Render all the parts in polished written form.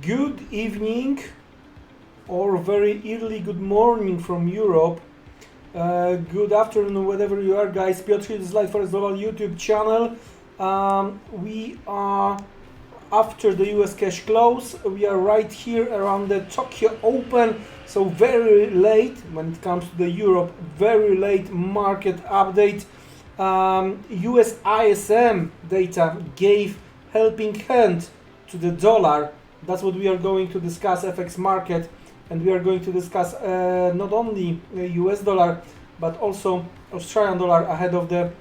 Good evening or very early good morning from Europe. Good afternoon, wherever you are, guys. Piotr, this is Live Forex Global YouTube channel. We are after the US cash close. We are right here around the Tokyo Open, so very late when it comes to the Europe, very late market update. US ISM data gave helping hand to the dollar. That's what we are going to discuss, FX market, and we are going to discuss not only US dollar but also Australian dollar ahead of the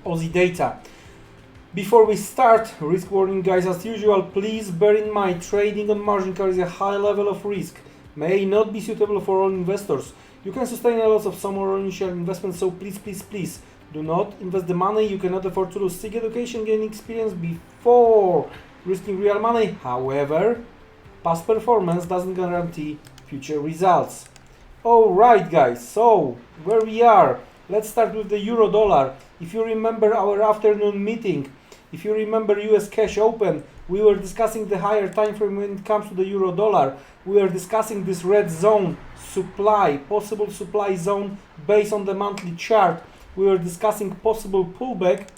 Aussie data. Before we start, risk warning, guys, as usual, please bear in mind trading on margin carries a high level of risk, may not be suitable for all investors. You can sustain a loss of some or initial investment, so please do not invest the money you cannot afford to lose. Seek education, gain experience before risking real money. However, past performance doesn't guarantee future results. Alright, guys, so where we are, let's start with the euro dollar. If you remember our afternoon meeting, if you remember US cash open, we were discussing the higher time frame when it comes to the euro dollar. We were discussing this red zone supply, possible supply zone based on the monthly chart. We were discussing possible pullback,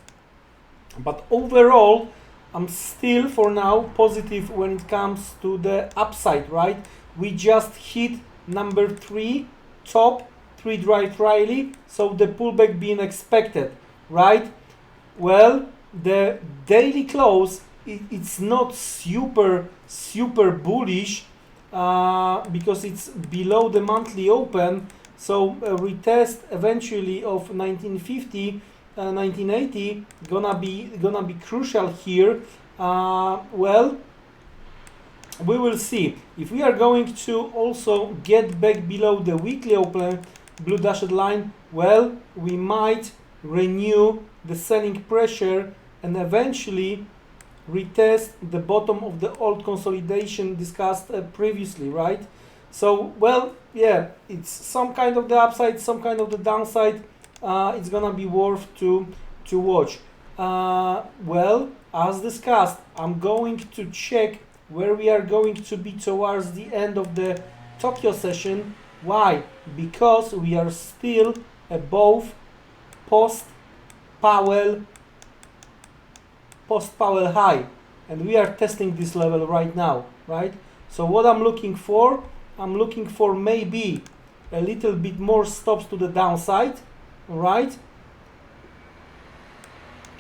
but overall I'm still for now positive when it comes to the upside, right? We just hit number 3 top 3 drive rally, so the pullback being expected, right? Well, the daily close, it's not super bullish because it's below the monthly open, so a retest eventually of 1950 1980 gonna be crucial here. Well, we will see if we are going to also get back below the weekly open blue dashed line. Well, we might renew the selling pressure and eventually retest the bottom of the old consolidation discussed previously, right? So, well, yeah, it's some kind of the upside, some kind of the downside. It's gonna be worth to watch. Well, as discussed, I'm going to check where we are going to be towards the end of the Tokyo session. Why? Because we are still above post Powell high, and we are testing this level right now, right? So what I'm looking for maybe a little bit more stops to the downside, right?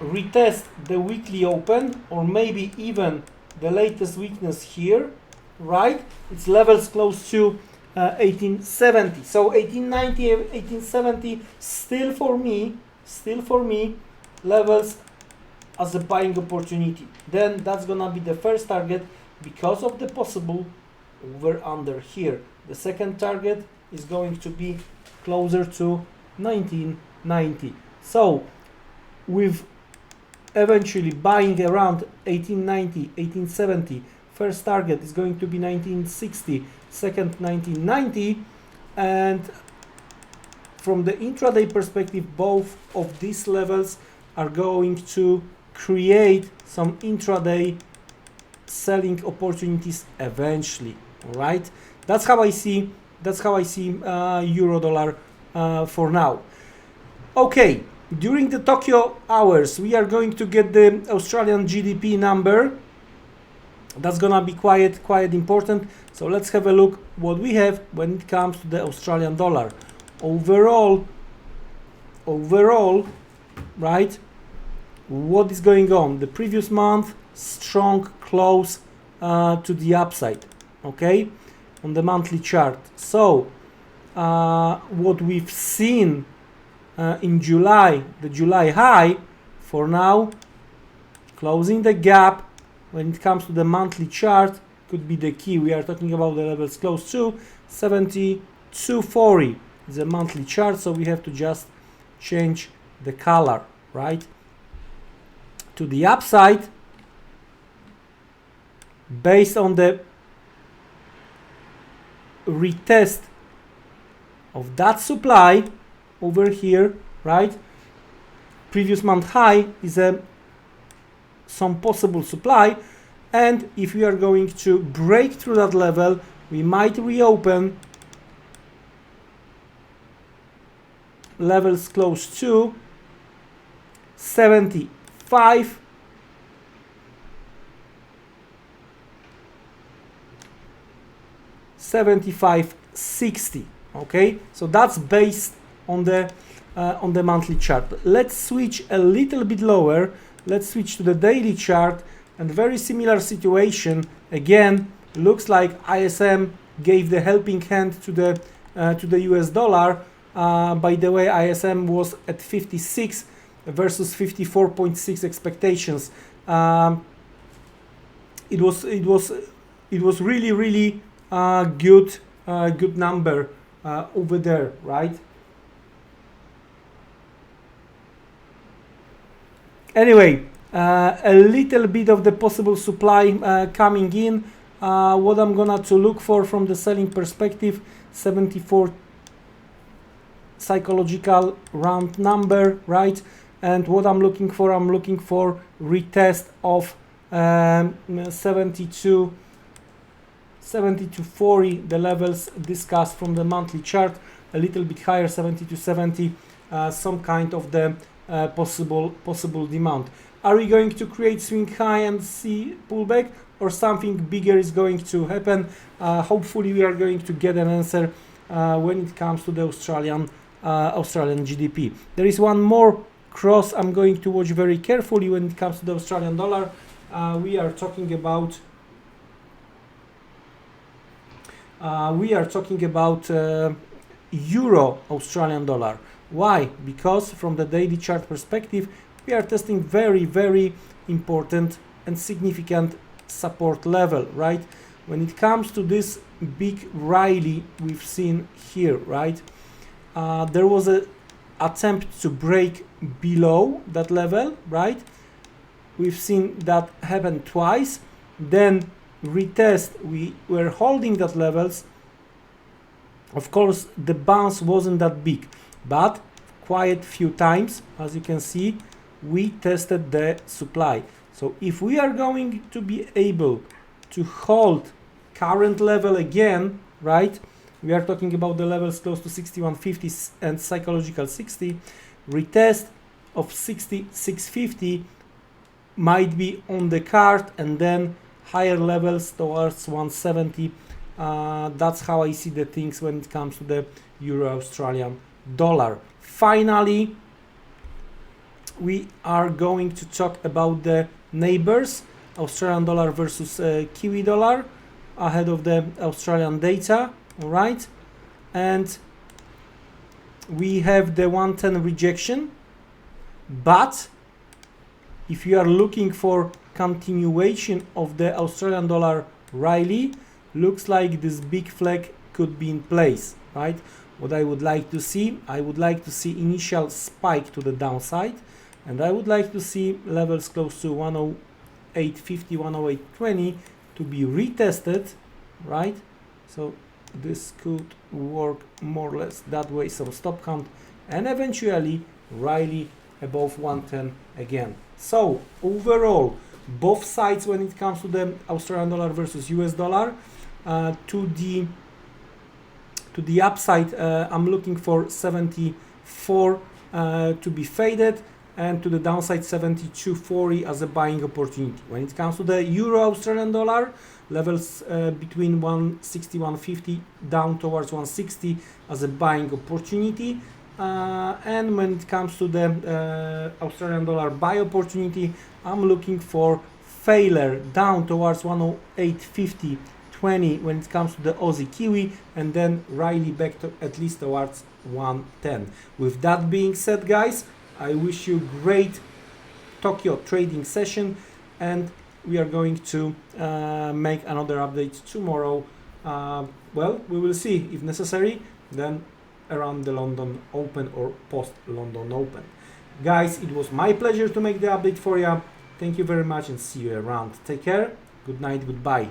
Retest the weekly open, or maybe even the latest weakness here, right? It's levels close to 1870. So 1890, 1870 still for me levels as a buying opportunity. Then that's gonna be the first target because of the possible over under here. The second target is going to be closer to 1990. So with eventually buying around 1890, 1870, first target is going to be 1960, second 1990, and from the intraday perspective, both of these levels are going to create some intraday selling opportunities eventually. All right, that's how I see euro dollar for now. Okay, during the Tokyo hours we are going to get the Australian GDP number. That's gonna be quite important. So let's have a look what we have when it comes to the Australian dollar. Overall, right, what is going on? The previous month, strong close to the upside, okay, on the monthly chart. So what we've seen in July, the July high, for now closing the gap when it comes to the monthly chart could be the key. We are talking about the levels close to 72.40 is a monthly chart, so we have to just change the color, right? To the upside, based on the retest of that supply over here, right? Previous month high is some possible supply, And if we are going to break through that level, we might reopen levels close to 75, 60. Okay, so that's based on the monthly chart. Let's switch a little bit lower. Let's switch to the daily chart, and very similar situation. Again, looks like ISM gave the helping hand to the US dollar. By the way, ISM was at 56 versus 54.6 expectations. It was really good number over there, right? Anyway, a little bit of the possible supply coming in. What I'm gonna to look for from the selling perspective, 74 psychological round number, right? And what I'm looking for retest of 70 to 40, the levels discussed from the monthly chart, a little bit higher, 70 to 70, some kind of the possible demand. Are we going to create swing high and see pullback, or something bigger is going to happen? Hopefully we are going to get an answer when it comes to the Australian GDP. There is one more cross I'm going to watch very carefully when it comes to the Australian dollar. We are talking about Euro Australian dollar. Why? Because from the daily chart perspective, we are testing very important and significant support level, right? When it comes to this big rally we've seen here, right? There was an attempt to break below that level, right? We've seen that happen twice. Then retest, we were holding that levels. Of course, the bounce wasn't that big, but quite few times, as you can see, we tested the supply. So if we are going to be able to hold current level again, right? We are talking about the levels close to 61.50 and psychological 60. Retest of 66.50 might be on the card, and then higher levels towards 170. That's how I see the things when it comes to the Euro Australian dollar. Finally, we are going to talk about the neighbors, Australian dollar versus Kiwi dollar, ahead of the Australian data. All right, and we have the 110 rejection, but if you are looking for continuation of the Australian dollar rally, looks like this big flag could be in place, right? What I would like to see, I would like to see initial spike to the downside, and I would like to see levels close to 108.50, 108.20 to be retested, right? So this could work more or less that way, some stop count, and eventually rally above 110 again. So overall, both sides when it comes to the Australian dollar versus US dollar, to the upside, I'm looking for 74 to be faded, and to the downside 72.40 as a buying opportunity. When it comes to the Euro Australian dollar, levels between 160, 150 down towards 160 as a buying opportunity. And when it comes to the Australian dollar buy opportunity, I'm looking for failure down towards 108.50, 20 when it comes to the Aussie Kiwi, and then rally back to at least towards 110. With that being said, guys, I wish you great Tokyo trading session, and we are going to make another update tomorrow. Well, we will see if necessary, then around the London Open or post London Open. Guys, it was my pleasure to make the update for you. Thank you very much and see you around. Take care. Good night. Goodbye.